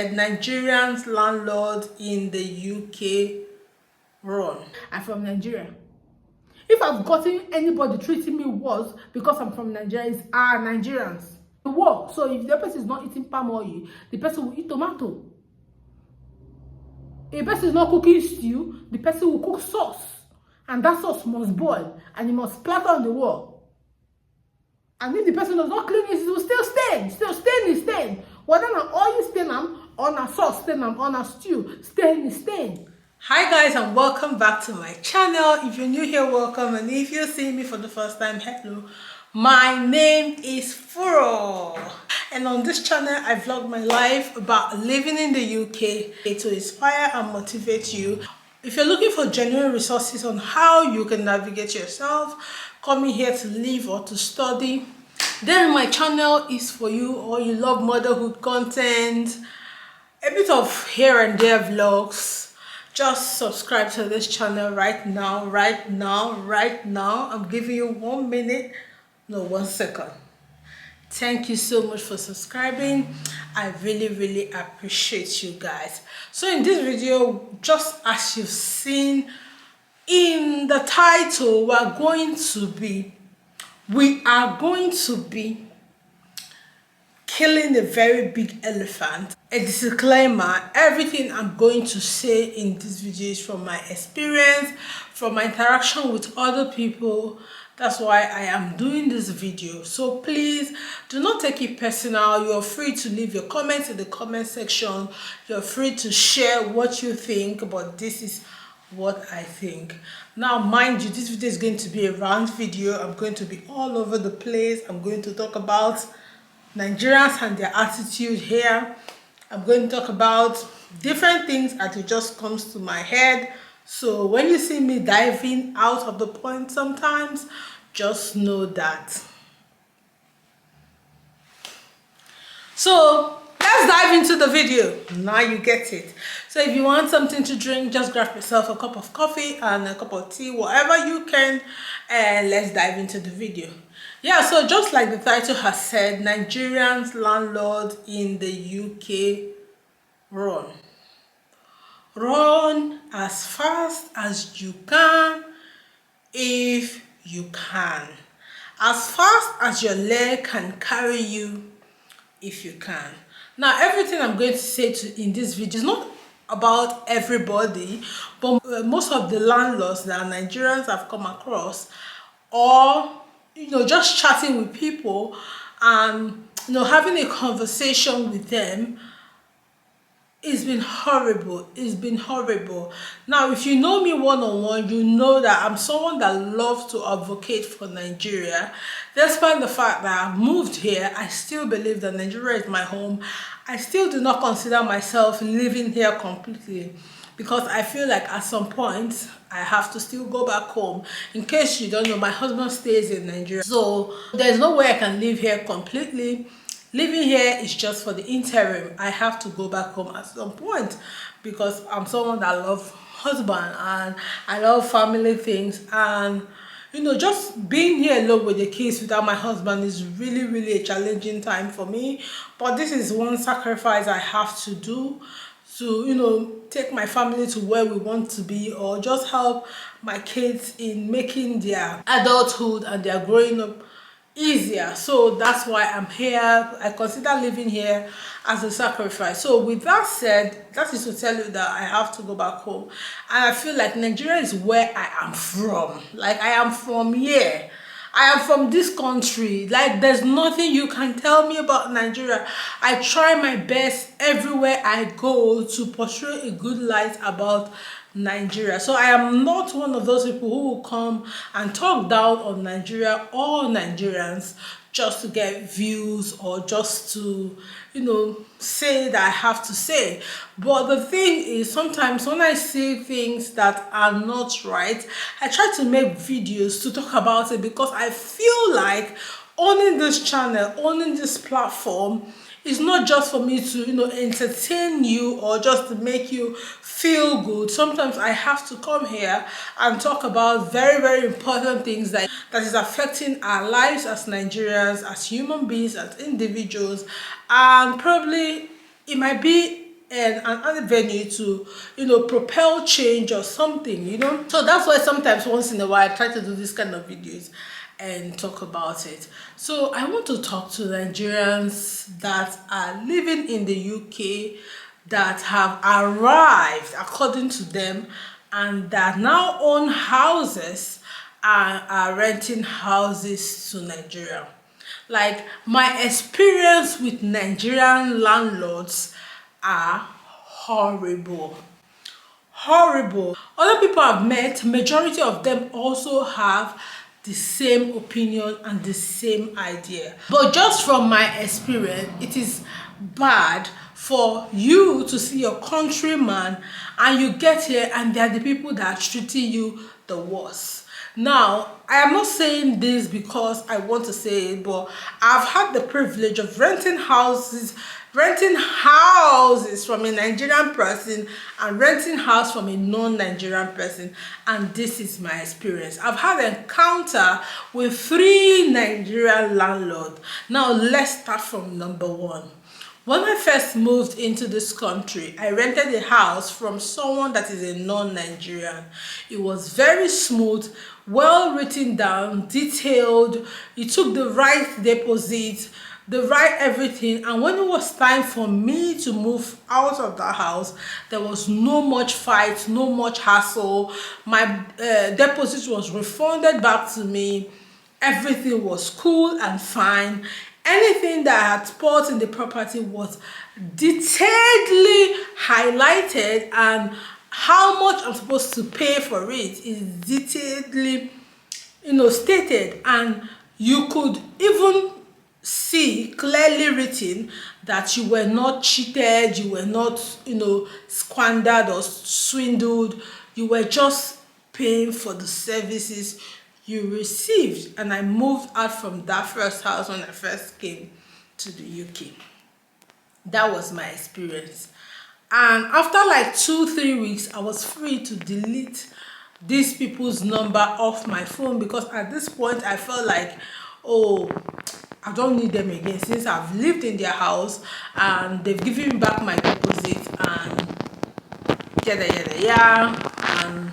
Nigerian landlord in the UK run. I'm from Nigeria. If I've gotten anybody treating me worse because I'm from Nigeria, it's our Nigerians. The war. So if the person is not eating palm oil, the person will eat tomato. If the person is not cooking stew, the person will cook sauce. And that sauce must boil and it must splatter on the wall. And if the person does not clean it, it will still stain. Still stain is stain. Whether an oil stain on a sauce stain on a stew, stain is stain. Hi guys, and welcome back to my channel. If you're new here, welcome, and if you're seeing me for the first time, hello. My name is Furo, and on this channel I vlog my life about living in the UK to inspire and motivate you. If you're looking for genuine resources on how you can navigate yourself coming here to live or to study, then my channel is for you. Or you love motherhood content, a bit of here and there vlogs, just subscribe to this channel right now. I'm giving you 1 minute, no, 1 second. Thank you so much for subscribing. I really appreciate you guys. So in this video, just as you've seen in the title, we are going to be killing a very big elephant. A disclaimer: everything I'm going to say in this video is from my experience, from my interaction with other people. That's why I am doing this video. So please do not take it personal. You're free to leave your comments in the comment section. You're free to share what you think, but this is what I think. Now mind you, this video is going to be a round video. I'm going to be all over the place. I'm going to talk about Nigerians and their attitude here. I'm going to talk about different things as it just comes to my head. So when you see me diving out of the point sometimes, just know that. So let's dive into the video. Now you get it. So if you want something to drink, just grab yourself a cup of coffee and a cup of tea, whatever you can, and let's dive into the video. Yeah, so just like the title has said, Nigerian landlord in the UK run. Run as fast as you can, if you can. As fast as your leg can carry you, if you can. Now, everything I'm going to say in this video is not about everybody, but most of the landlords that Nigerians have come across, or just chatting with people and having a conversation with them, it's been horrible. It's been horrible. Now, if you know me one-on-one, you know that I'm someone that loves to advocate for Nigeria. Despite the fact that I've moved here, I still believe that Nigeria is my home. I still do not consider myself living here completely, because I feel like at some point I have to still go back home. In case you don't know, my husband stays in Nigeria, so there's no way I can live here completely. Living here is just for the interim. I have to go back home at some point, because I'm someone that loves husband and I love family things, and just being here alone with the kids without my husband is really a challenging time for me. But this is one sacrifice I have to do to take my family to where we want to be, or just help my kids in making their adulthood and their growing up easier. So that's why I'm here. I consider living here as a sacrifice. So with that said, that is to tell you that I have to go back home, and I feel like Nigeria is where I am from. Like, I am from here. I am from this country. Like, there's nothing you can tell me about Nigeria. I try my best everywhere I go to portray a good light about Nigeria. So I am not one of those people who will come and talk down on Nigeria or Nigerians just to get views, or just to say that I have to say. But the thing is, sometimes when I say things that are not right, I try to make videos to talk about it, because I feel like owning this channel, owning this platform, is not just for me to entertain you or just to make you feel good. Sometimes I have to come here and talk about very important things that is affecting our lives as Nigerians, as human beings, as individuals, and probably it might be an avenue to, propel change or something. So that's why sometimes once in a while I try to do this kind of videos and talk about it. So I want to talk to Nigerians that are living in the UK, that have arrived according to them, and that now own houses and are renting houses to Nigeria. Like, my experience with Nigerian landlords are horrible. Horrible. Other people I've met, majority of them also have the same opinion and the same idea. But just from my experience, it is bad for you to see your countryman and you get here and they are the people that are treating you the worst. Now, I am not saying this because I want to say it, but I've had the privilege of renting houses from a Nigerian person and renting house from a non-Nigerian person, and this is my experience. I've had an encounter with 3 Nigerian landlords. Now, let's start from number 1. When I first moved into this country, I rented a house from someone that is a non-Nigerian. It was very smooth, well written down, detailed. He took the right deposit, the right everything, and when it was time for me to move out of that house, there was no much fight, no much hassle. My deposit was refunded back to me. Everything was cool and fine. Anything that I had bought in the property was detailedly highlighted, and how much I'm supposed to pay for it is detailedly, stated, and you could even see clearly written that you were not cheated, you were not, squandered or swindled. You were just paying for the services you received. And I moved out from that first house when I first came to the UK. That was my experience. And after like 2-3 weeks, I was free to delete these people's number off my phone, because at this point I felt like, oh, I don't need them again, since I've lived in their house and they've given me back my deposit and yada yada yada. And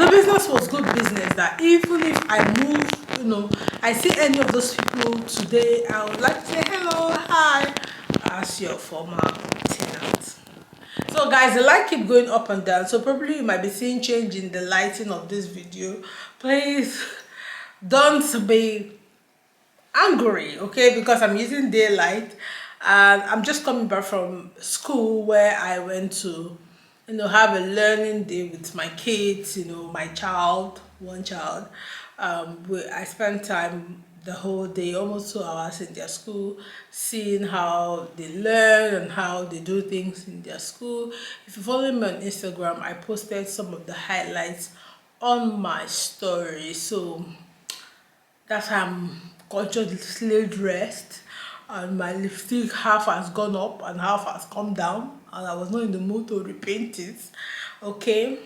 the business was good business, that even if I move, I see any of those people today, I would like to say hello, hi, as your former tenant. So guys, the light keep going up and down, so probably you might be seeing change in the lighting of this video. Please don't be angry, okay, because I'm using daylight and I'm just coming back from school where I went to have a learning day with my kids, my child, one child. I spent time the whole day, almost 2 hours in their school, seeing how they learn and how they do things in their school. If you follow me on Instagram, I posted some of the highlights on my story. So that's how I'm consciously dressed, and my lipstick half has gone up and half has come down, and I was not in the mood to repaint it. Okay,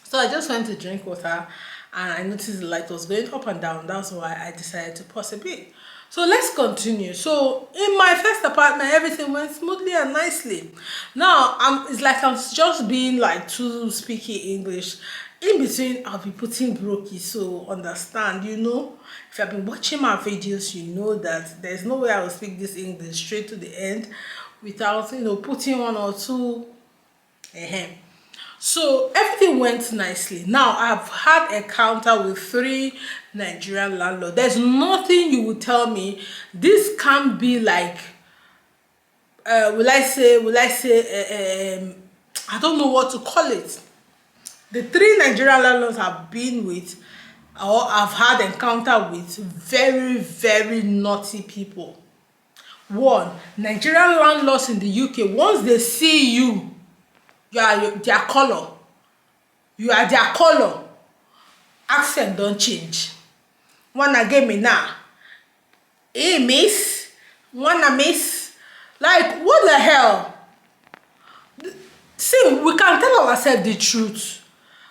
so I just went to drink water and I noticed the light was going up and down. That's why I decided to pause a bit. So let's continue. So in my first apartment, everything went smoothly and nicely. Now it's like I'm just being like too speaking English. In between, I'll be putting brokey, so understand, if you've been watching my videos, you know that there's no way I will speak this English straight to the end without, putting 1 or 2. So everything went nicely. Now, I've had a encounter with 3 Nigerian landlords. There's nothing you will tell me. This can't be like, will I say, I don't know what to call it. The 3 Nigerian landlords I've been with, or I've had encounter with, very, very naughty people. 1, Nigerian landlords in the UK, once they see you, you are their color. You are their color. Accent don't change. Wanna get me now? Hey, miss. Wanna miss? Like, what the hell? See, we can tell ourselves the truth.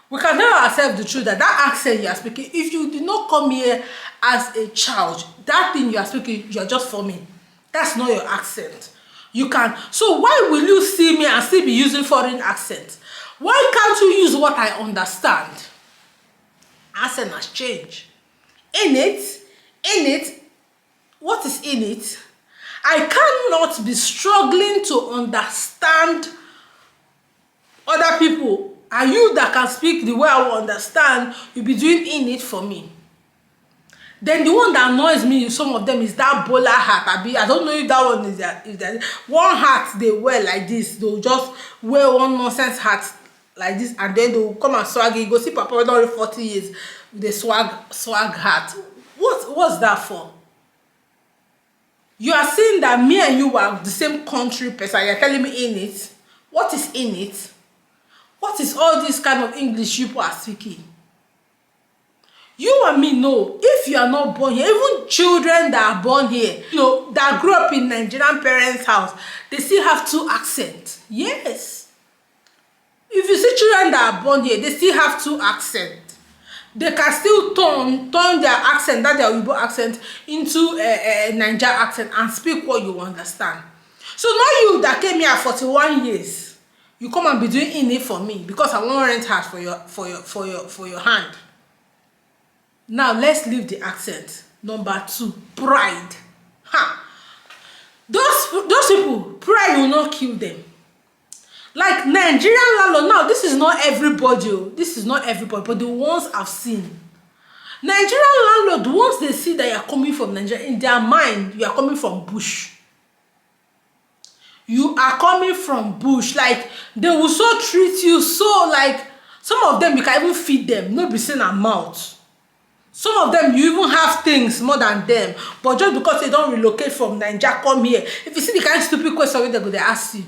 We can tell ourselves the truth that accent you are speaking, if you did not come here as a child, that thing you are speaking, you are just forming. That's not your accent. You can. So why will you see me and still be using foreign accent? Why can't you use what I understand? Accent has changed. In it, what is in it? I cannot be struggling to understand other people, and you that can speak the way I will understand, you'll be doing in it for me. Then the one that annoys me, some of them, is that bowler hat. I don't know if that one is that one hat they wear like this. They'll just wear one nonsense hat like this, and then they'll come and swag it. You go see Papa already 40 years with a swag hat. What's that for? You are saying that me and you are the same country person. You're telling me in it. What is in it? What is all this kind of English people are speaking? You and me know, if you are not born here, even children that are born here, that grew up in Nigerian parents' house, they still have two accents. Yes. If you see children that are born here, they still have two accents. They can still turn their accent, that their Igbo accent, into a Niger accent and speak what you understand. So now you that came here at 41 years, you come and be doing in it for me because I want rent house for your hand. Now let's leave the accent. Number 2, pride. Those people, pride will not kill them. Like Nigerian landlord, now this is not everybody. This is not everybody, but the ones I've seen. Nigerian landlord, once they see that you are coming from Nigeria, in their mind, you are coming from bush. You are coming from bush. Like they will so treat you so, like some of them you can even feed them, no be saying a mouth. Some of them, you even have things more than them. But just because they don't relocate from Nigeria, come here. If you see the kind of stupid question they're going to ask you.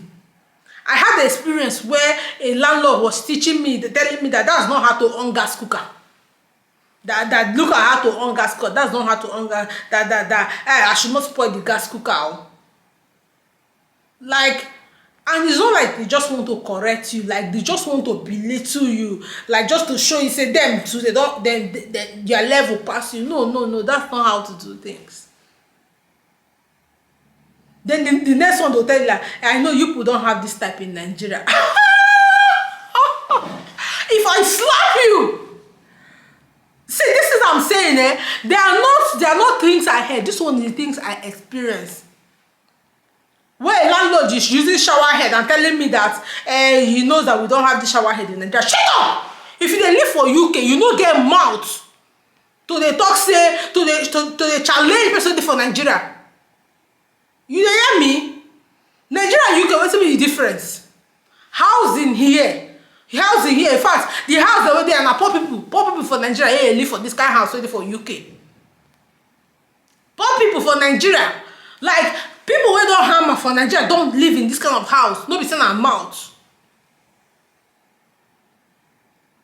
I had the experience where a landlord was teaching me, telling me that that's not how to on gas cooker. That look at how to on gas cooker. That's not how to on gas. I should not spoil the gas cooker. Like, and it's not like they just want to correct you, like they just want to belittle you, like just to show you, say them to they don't then their level pass you. No, that's not how to do things. Then the next one they'll tell you, like, I know you people don't have this type in Nigeria. If I slap you, see, this is what I'm saying, they are not things I heard. This one is the things I experienced. Where a landlord is using shower head and telling me that he knows that we don't have the shower head in Nigeria. Shut up! If you live for UK, you no get mouth to the talk, say to the challenge person for Nigeria. You hear me? Nigeria and UK, what's the difference? Housing here. Housing here. In fact, the house over there and poor people for Nigeria here live for this kind of house ready for UK. Poor people for Nigeria, like people who don't hammer for Nigeria don't live in this kind of house. No be saying a mouth.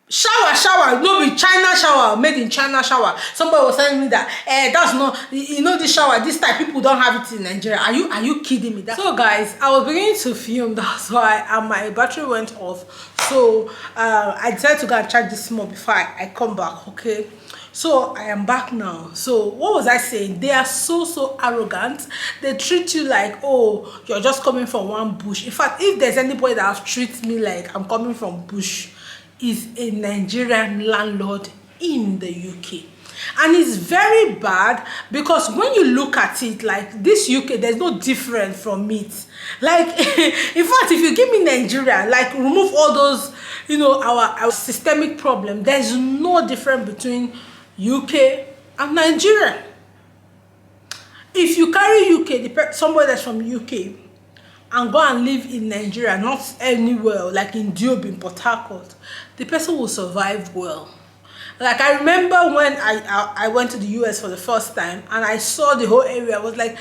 Shower, no be China shower, made in China shower. Somebody was telling me that that's not, this shower, this type, people don't have it in Nigeria. Are you kidding me? So guys, I was beginning to film, that's why, and my battery went off. So I decided to go and charge this more before I come back. Okay, so I am back now. So what was I saying? They are so arrogant. They treat you like, oh, you're just coming from one bush. In fact, if there's anybody that treats me like I'm coming from bush, is a Nigerian landlord in the UK. And it's very bad because when you look at it, like this UK, there's no different from it. Like, in fact, if you give me Nigeria, like remove all those, our systemic problem, there's no difference between UK and Nigeria. If you carry UK, somebody that's from UK, and go and live in Nigeria, not anywhere, like in Diob, in Port Harcourt, the person will survive well. Like I remember when I went to the US for the first time and I saw the whole area. I was like,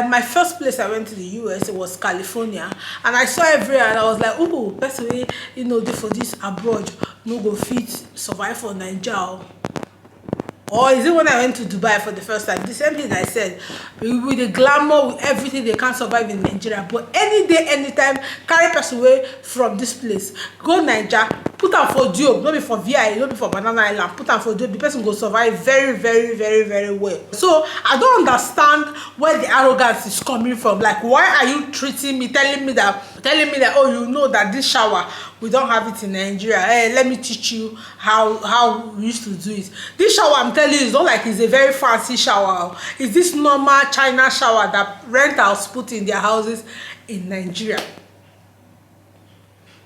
my first place I went to the US, it was California, and I saw everywhere and I was like, oh, personally, for this abroad, no go fit survive for Nigeria. Or is it when I went to Dubai for the first time? The same thing I said. With the glamour, with everything, they can't survive in Nigeria. But any day, anytime, carry person away from this place. Go Nigeria, put am for Dio, no be for VI, no be for Banana Island, put am for Dio, the person go survive very, very, very, very well. So I don't understand where the arrogance is coming from. Like, why are you treating me, telling me that, oh, you know that this shower, we don't have it in Nigeria. Hey, let me teach you how we used to do it. This shower, I'm telling you, it's not like it's a very fancy shower. It's this normal China shower that rentals put in their houses in Nigeria.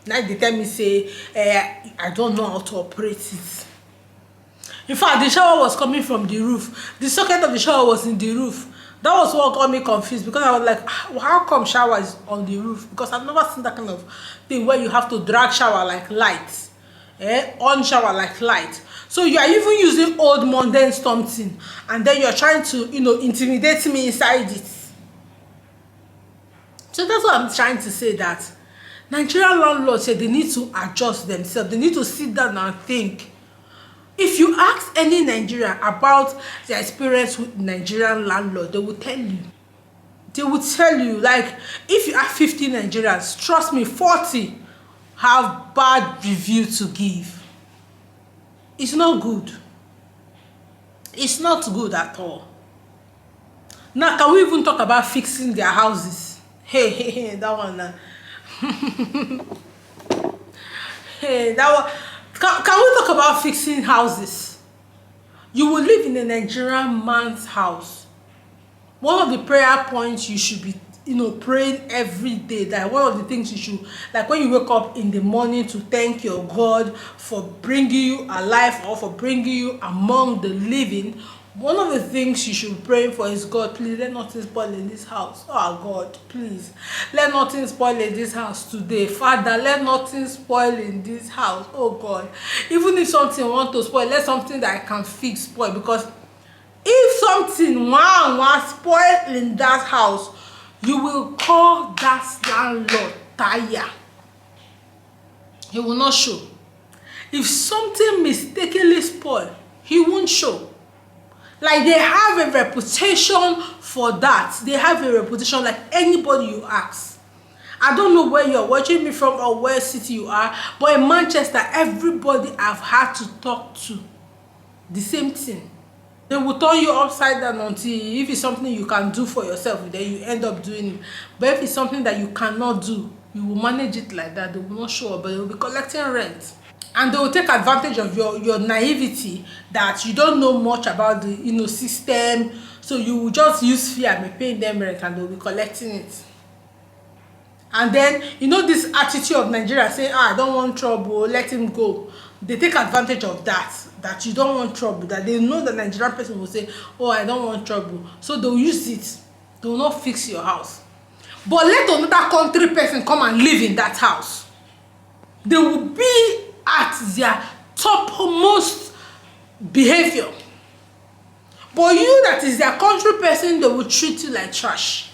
Now they tell me say I don't know how to operate it. In fact, the shower was coming from the roof. The socket of the shower was in the roof. That was what got me confused, because I was like, how come shower is on the roof? Because I've never seen that kind of thing where you have to drag shower like light, on shower like light. So you are even using old modern something, and then you are trying to, intimidate me inside it. So that's what I'm trying to say, that Nigerian landlords say they need to adjust themselves. They need to sit down and think. If you ask any Nigerian about their experience with Nigerian landlord, they will tell you. They will tell you, like, if you ask 50 Nigerians, trust me, 40 have bad review to give. It's not good. It's not good at all. Now, can we even talk about fixing their houses? Hey, that one. Hey, that one. Can we talk about fixing houses? You will live in a Nigerian man's house. One of the prayer points you should be, praying every day. That one of the things you should, like when you wake up in the morning, to thank your God for bringing you alive or for bringing you among the living. One of the things you should be praying for is, God, please let nothing spoil in this house. Oh God, please let nothing spoil in this house today. Father, let nothing spoil in this house. Oh God, even if something want to spoil, let something that I can fix spoil. Because if something want spoil in that house, you will call that landlord tire. He will not show. If something mistakenly spoil, he won't show. Like, they have a reputation for that. They have a reputation, like anybody you ask. I don't know where you're watching me from or where city you are, but in Manchester, everybody I've had to talk to, the same thing. They will turn you upside down until, if it's something you can do for yourself, then you end up doing it. But if it's something that you cannot do, you will manage it like that. They will not show up, but they will be collecting rent. And they will take advantage of your naivety, that you don't know much about the system. So you will just use fear and be paying them rent, and they will be collecting it. And then this attitude of Nigeria saying, I don't want trouble, let him go. They take advantage of that you don't want trouble, that they know the Nigerian person will say, oh, I don't want trouble. So they will use it. They will not fix your house. But let another country person come and live in that house. They will be at their topmost behavior. But you that is their country person, they will treat you like trash.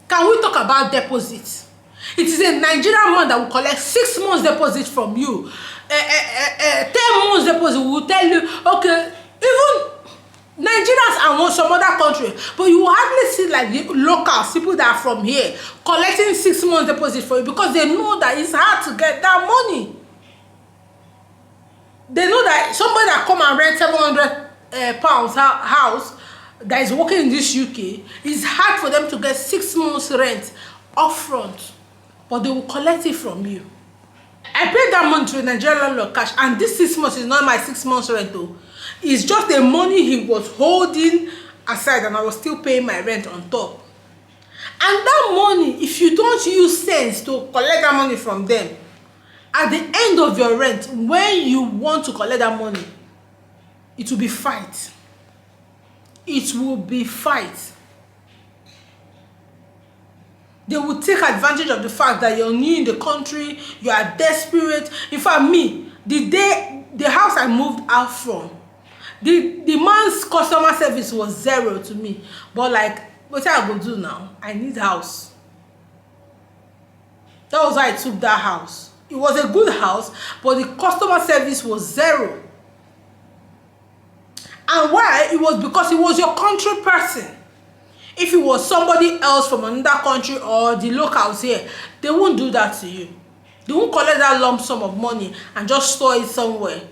Can we talk about deposits? It is a Nigerian man that will collect 6 months deposit from you. 10 months deposit will tell you, okay, even Nigerians and some other country, but you will hardly see like the locals, people that are from here, collecting 6 months deposit for you, because they know that it's hard to get that money. They know that somebody that come and rent 700 pounds house that is working in this UK, it's hard for them to get 6 months rent upfront, but they will collect it from you. I paid that money to a Nigerian landlord cash, and this 6 months is not my 6 months rent though. It's just the money he was holding aside, and I was still paying my rent on top. And that money, if you don't use sense to collect that money from them, at the end of your rent, when you want to collect that money, it will be fight. It will be fight. They will take advantage of the fact that you're new in the country, you are desperate. In fact, me, the house I moved out from, the man's customer service was 0 to me. But like, what I go do now? I need house. That was why I took that house. It was a good house, but the customer service was 0. And why? It was because it was your country person. If it was somebody else from another country or the locals here, they won't do that to you. They won't collect that lump sum of money and just store it somewhere.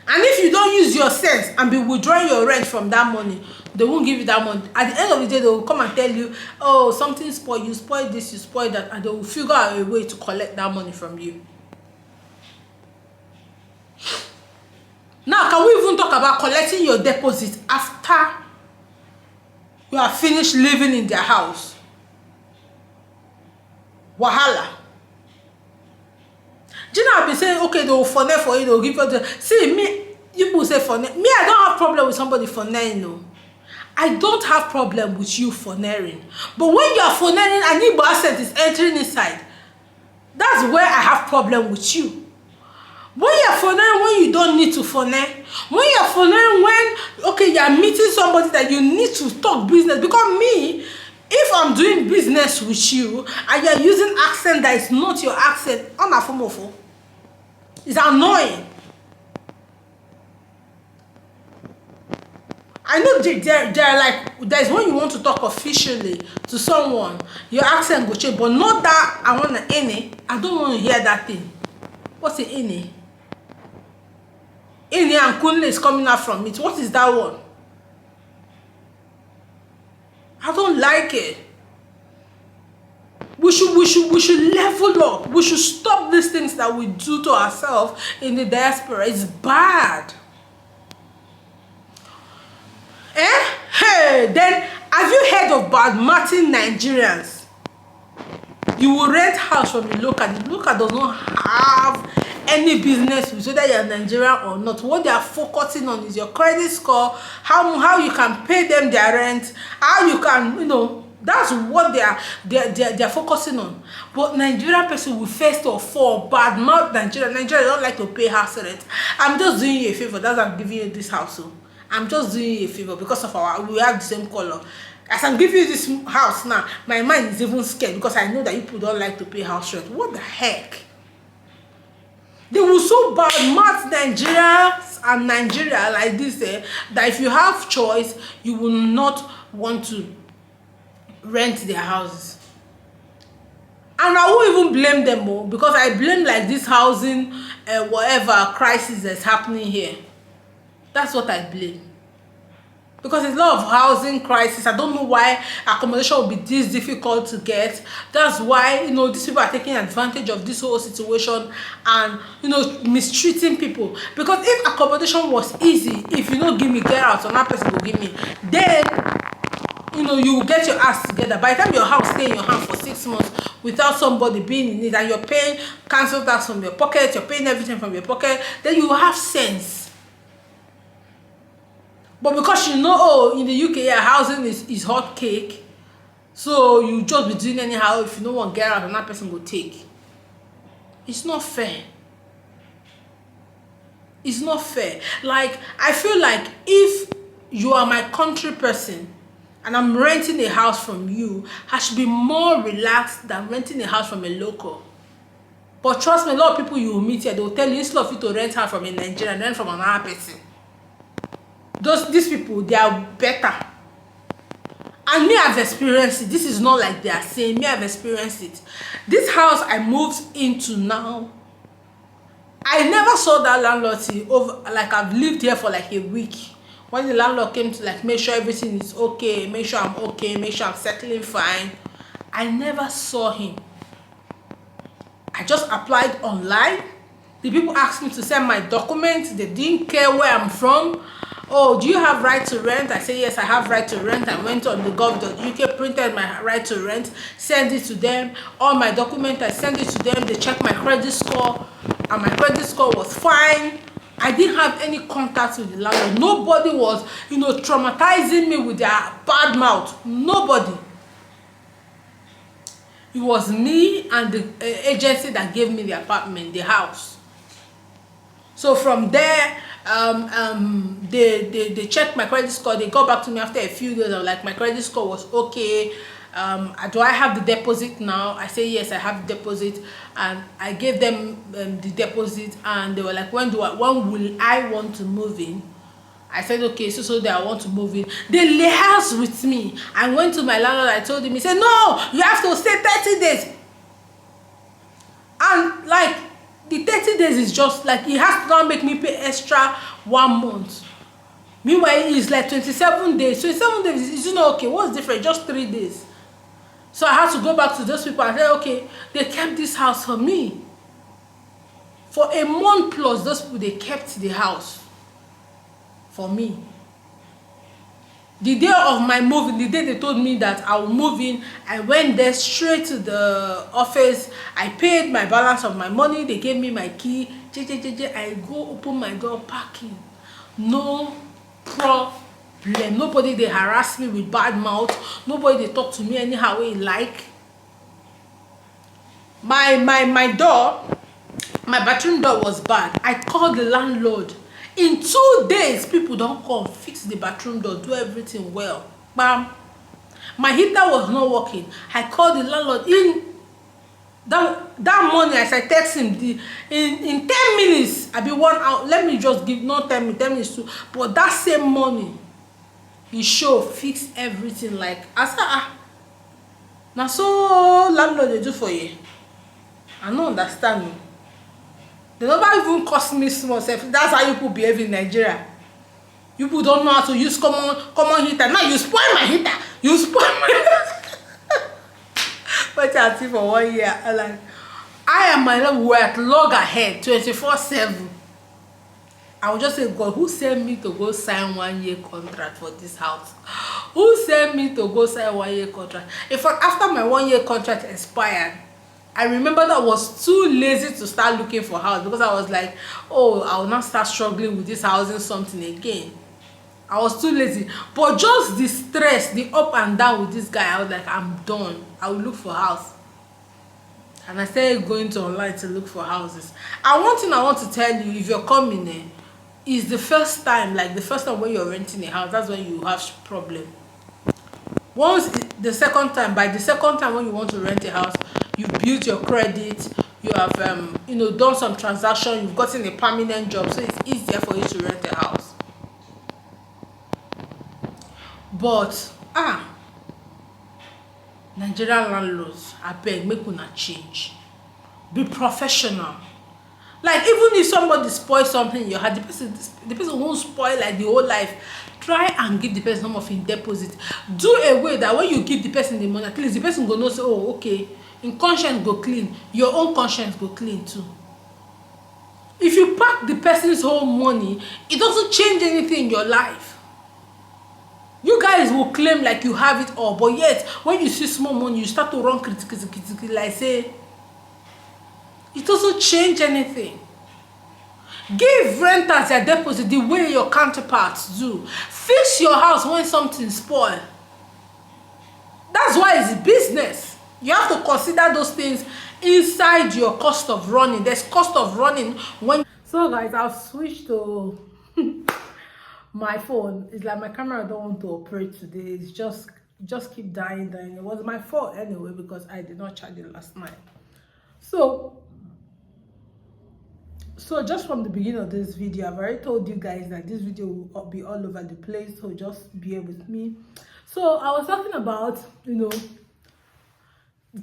And if you don't use your sense and be withdrawing your rent from that money, they won't give you that money. At the end of the day, they will come and tell you, oh, something spoiled, you spoiled this, you spoiled that, and they will figure out a way to collect that money from you. Now, can we even talk about collecting your deposit after you have finished living in their house? Wahala. Gina have been saying, okay, they will funnel for you, they will give you the... See, me, people say funnel. Me, I don't have problem with somebody funneling, no. I don't have problem with you funneling. But when you are funneling and Igbo accent is entering inside, that's where I have problem with you. When you are funneling, when you don't need to funnel, when you are funneling, when, okay, you are meeting somebody that you need to talk business, because me, if I'm doing business with you and you're using accent that is not your accent, it's annoying. I know they're like, there's when you want to talk officially to someone, your accent will change, but not that I want an any. I don't want to hear that thing. What's the any? Any and Kunle is coming out from it. What is that one? I don't like it. We should level up. We should stop these things that we do to ourselves in the diaspora. It's bad. Hey, then have you heard of bad-marting Nigerians? You will rent house from the local. The local does not have any business with whether you're Nigerian or not. What they are focusing on is your credit score, how you can pay them their rent, how you can, you know, that's what they're focusing on. But Nigerian person will first of all bad mouth Nigeria. Nigeria don't like to pay house rent. I'm just doing you a favor. That's why I'm giving you this house. So I'm just doing you a favor because of we have the same color. As I'm giving you this house now, my mind is even scared because I know that people don't like to pay house rent. What the heck? They will so bad mouth Nigerians and Nigeria like this, that if you have choice, you will not want to rent their houses. And I won't even blame them more, because I blame like this housing whatever crisis that's happening here. That's what I blame. Because it's a lot of housing crisis. I don't know why accommodation will be this difficult to get. That's why, you know, these people are taking advantage of this whole situation and, you know, mistreating people. Because if accommodation was easy, if you don't give me, get out, another person will give me, then, you know, you will get your ass together. By the time your house stay in your hand for 6 months without somebody being in it, and you're paying council tax from your pocket, you're paying everything from your pocket, then you will have sense. But because you know, oh, in the UK, yeah, housing is hot cake, so you just be doing anyhow. If you don't want to get out, another person will take. It's not fair. It's not fair. Like, I feel like if you are my country person and I'm renting a house from you, I should be more relaxed than renting a house from a local. But trust me, a lot of people you will meet here, they will tell you, instead of you to rent house from a Nigerian, rent from another person. These people, they are better. And me, I've experienced it. This is not like they are saying. Me, I've experienced it. This house I moved into now, I never saw that landlord over, like I've lived here for like a week. When the landlord came to like make sure everything is okay, make sure I'm okay, make sure I'm settling fine, I never saw him. I just applied online. The people asked me to send my documents. They didn't care where I'm from. Oh, do you have right to rent? I say, yes, I have right to rent. I went on the gov.uk, printed my right to rent, sent it to them. All my documents, I sent it to them. They checked my credit score, and my credit score was fine. I didn't have any contact with the landlord. Nobody was, you know, traumatizing me with their bad mouth. Nobody. It was me and the agency that gave me the apartment, the house. So from there, they checked my credit score. They got back to me after a few days. I was like, my credit score was okay. Do I have the deposit now? I say yes, I have the deposit, and I gave them the deposit, and they were like, when will I want to move in? I said, okay, so that I want to move in. They liaised with me. I went to my landlord. I told him. He said, no, you have to stay 30 days. And like the 30 days is just like he has to now make me pay extra 1 month. Meanwhile, it's like 27 days. 27 days is not okay. What's different? Just 3 days. So I had to go back to those people and say, okay, they kept this house for me. For a month plus, those people, they kept the house for me. The day of my moving, the day they told me that I will move in, I went there straight to the office. I paid my balance of my money. They gave me my key. I go open my door, parking. No problem. Nobody they harass me with bad mouth. Nobody they talk to me anyhow way like. My door, my bathroom door was bad. I called the landlord. In 2 days, people don't come fix the bathroom door, do everything well. Bam. My heater was not working. I called the landlord in that morning. As I text him, in 10 minutes, I be 1 hour. Let me just give not 10 minutes too. But that same morning, he show fix everything. Like I said, now so landlord they do for you. I don't understand me. They never even cost me small self. That's how you people behave in Nigeria. You people don't know how to use common heater. Now you spoil my heater. You spoil my but I see for 1 year. Like I and my love were at loggerhead 24/7. I would just say, God, who sent me to go sign 1 year contract for this house? Who sent me to go sign 1 year contract? In fact, after my 1 year contract expired, I remember that I was too lazy to start looking for house because I was like, oh, I will not start struggling with this housing something again. I was too lazy. But just the stress, the up and down with this guy, I was like, I'm done. I will look for house. And I started going to online to look for houses. And one thing I want to tell you, if you're coming in, is the first time, like the first time when you're renting a house, that's when you have problem. Once the second time, by the second time when you want to rent a house, you've built your credit, you have done some transaction, you've gotten a permanent job, so it's easier for you to rent a house. But Nigerian landlords, I beg, make una change. Be professional. Like even if somebody spoils something in your heart, the person won't spoil like the whole life. Try and give the person some of in deposit. Do a way that when you give the person the money, at least the person go know say, oh, okay, in conscience go clean. Your own conscience go clean too. If you pack the person's whole money, it doesn't change anything in your life. You guys will claim like you have it all, but yet when you see small money, you start to run critically like say, it doesn't change anything. Give renters their deposit the way your counterparts do. Fix your house when something spoils. That's why it's business. You have to consider those things inside your cost of running. There's cost of running when. So guys, I've switched to my phone. It's like my camera don't want to operate today. It's just keep dying. It was my fault anyway because I did not charge it last night. So just from the beginning of this video, I've already told you guys that this video will be all over the place, so just bear with me. So I was talking about,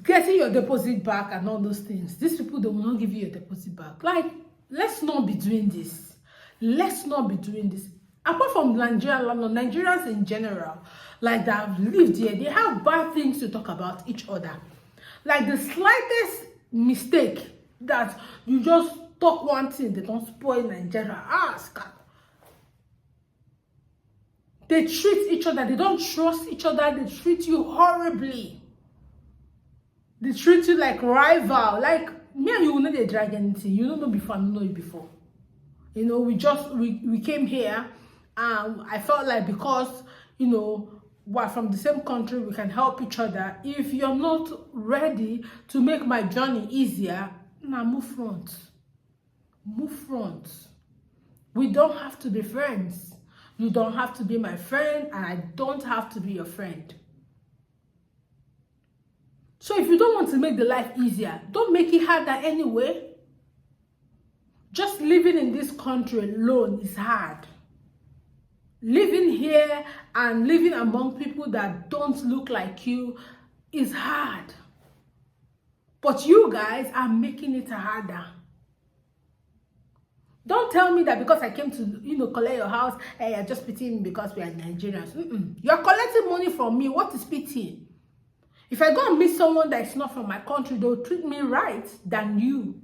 getting your deposit back and all those things. These people, they will not give you your deposit back. Like, let's not be doing this. Let's not be doing this. Apart from Nigerians in general, like that have lived here, they have bad things to talk about each other. Like the slightest mistake that you just talk one thing, they don't spoil Nigeria. They treat each other, they don't trust each other, they treat you horribly. They treat you like rival. Like me and you will not drag anything. You don't know before, I don't know you before. We came here. I felt like because we're from the same country, we can help each other. If you're not ready to make my journey easier, move front. Move front. We don't have to be friends. You don't have to be my friend, and I don't have to be your friend. So if you don't want to make the life easier, don't make it harder anyway. Just living in this country alone is hard. Living here and living among people that don't look like you is hard. But you guys are making it harder. Don't tell me that because I came to, collect your house, hey, you're just pitying me because we are Nigerians. You're collecting money from me. What is pity? If I go and meet someone that is not from my country, they'll treat me right than you.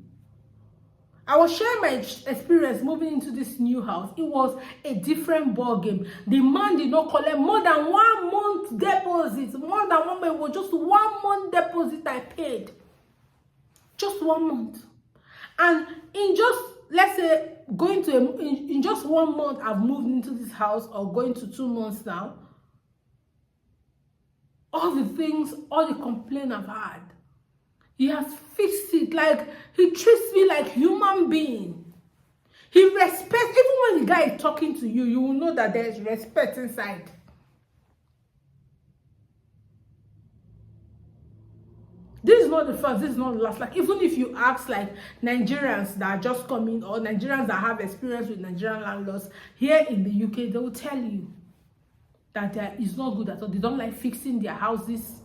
I was sharing my experience moving into this new house. It was a different ball game. The man did not collect more than 1 month deposit. More than 1 month. It was just 1 month deposit I paid. Just 1 month. And in just, let's say, in just 1 month, I've moved into this house, or going to 2 months now. All the complaints I've had, he has fixed it. Like, he treats me like human being. He respects, even when the guy is talking to you, you will know that there is respect inside. This is not the first, this is not the last. Like, even if you ask like Nigerians that are just coming, or Nigerians that have experience with Nigerian landlords here in the UK, they will tell you that it's not good at all. They don't like fixing their houses.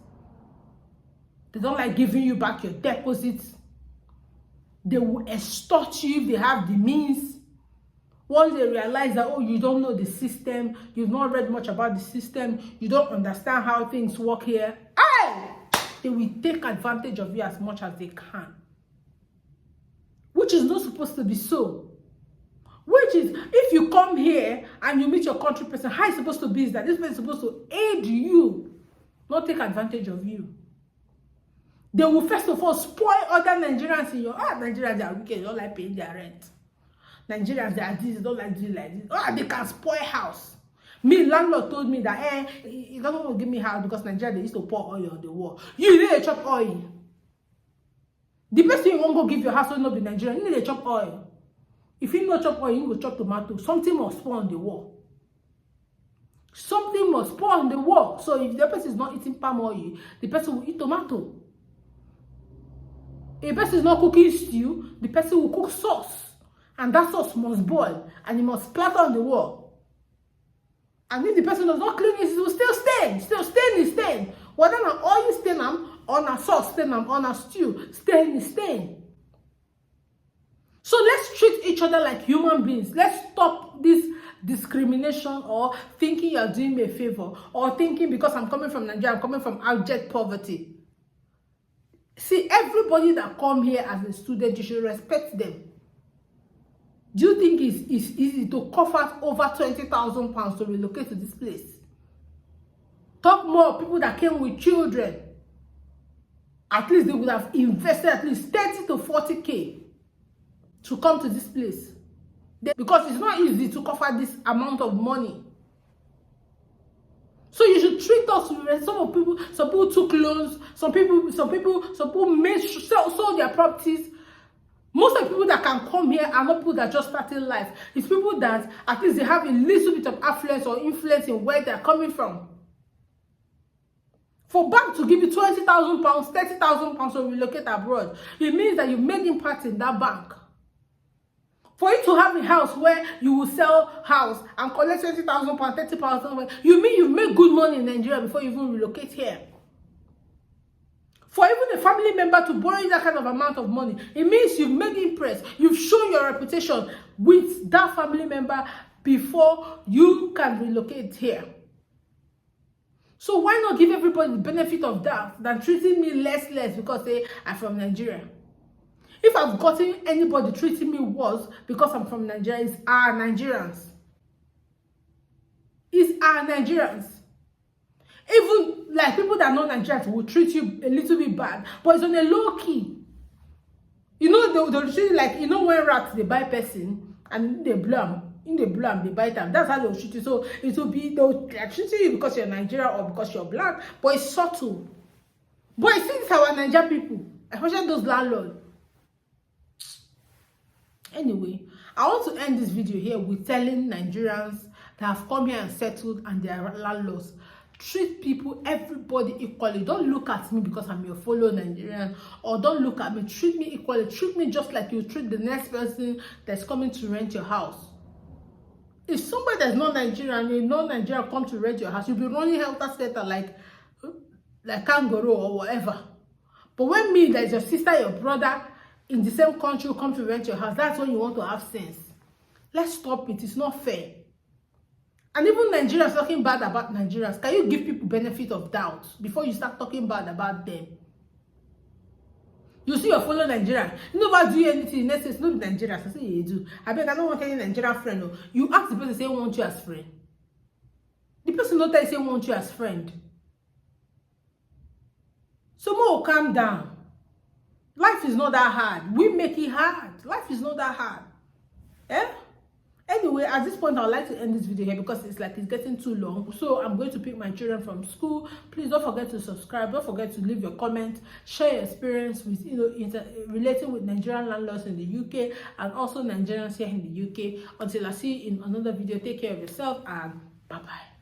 They don't like giving you back your deposits. They will extort you if they have the means. Once they realize that, oh, you don't know the system, you've not read much about the system, you don't understand how things work here, they will take advantage of you as much as they can. Which is not supposed to be so. Which is, if you come here and you meet your country person, how it's supposed to be is that this person is supposed to aid you, not take advantage of you. They will first of all spoil other Nigerians in your, Nigerians, they are wicked, they don't like paying their rent. Nigerians, they are this, they don't like doing like this. They can spoil house. Me, landlord told me that, he doesn't want to give me house because Nigeria, they used to pour oil on the wall. You need to chop oil. The person you won't go give your house will not be Nigerian. You need to chop oil. If you not chop oil, you need to chop tomato. Something must pour on the wall. Something must pour on the wall. So if the person is not eating palm oil, the person will eat tomato. If the person is not cooking stew, the person will cook sauce. And that sauce must boil. And it must splatter on the wall. And if the person does not clean it, it will still stain. Still stain. Whether an oil stain on a sauce stain on a stew, stain. So let's treat each other like human beings. Let's stop this discrimination or thinking you're doing me a favor, or thinking because I'm coming from Nigeria, I'm coming from abject poverty. See, everybody that come here as a student, you should respect them. Do you think it's easy to cough out over £20,000 to relocate to this place? Talk more of people that came with children. At least they would have invested at least 30 to 40K to come to this place. Because it's not easy to cover this amount of money. So you should treat us with some people took loans, some people sold their properties. Most of the people that can come here are not people that just started life. It's people that at least they have a little bit of affluence or influence in where they're coming from. For bank to give you £20,000, £30,000 to relocate abroad, it means that you made impact in that bank. For you to have a house where you will sell house and collect £20,000, £30,000, you mean you make good money in Nigeria before you even relocate here. For even a family member to borrow you that kind of amount of money, it means you've made impress. You've shown your reputation with that family member before you can relocate here. So why not give everybody the benefit of that than treating me less because I'm from Nigeria? If I've gotten anybody treating me worse because I'm from Nigeria, it's our Nigerians. It's our Nigerians. Even like people that are not Nigerians will treat you a little bit bad, but it's on a low key. You know, they'll treat you like, you know, when rats they buy person and they blow them, they bite them. That's how they'll treat you. So it will be, they'll treat you because you're Nigerian or because you're black, but it's subtle. But I see it's our Nigerian people, especially those landlords. Anyway, I want to end this video here with telling Nigerians that have come here and settled and they are landlords. Treat people, everybody equally. Don't look at me because I'm your fellow Nigerian, or don't look at me. Treat me equally. Treat me just like you treat the next person that's coming to rent your house. If somebody that's not Nigerian, you know Nigerian come to rent your house, you'll be running helter skelter like kangaroo or whatever. But when me, that is your sister, your brother, in the same country, come to rent your house, that's when you want to have sense. Let's stop it. It's not fair. And even Nigerians talking bad about Nigerians, can you give people benefit of doubt before you start talking bad about them? You see your fellow Nigerian, you never do anything, next it's not Nigerians. I say you do. I beg, I don't want any Nigerian friend. No. You ask the person, say, want you as friend. The person not tell you, say, want you as friend. So more calm down. Life is not that hard. We make it hard. Life is not that hard. Eh? Anyway, at this point, I'd like to end this video here because it's getting too long. So I'm going to pick my children from school. Please don't forget to subscribe. Don't forget to leave your comment. Share your experience with, relating with Nigerian landlords in the UK and also Nigerians here in the UK. Until I see you in another video, take care of yourself and bye-bye.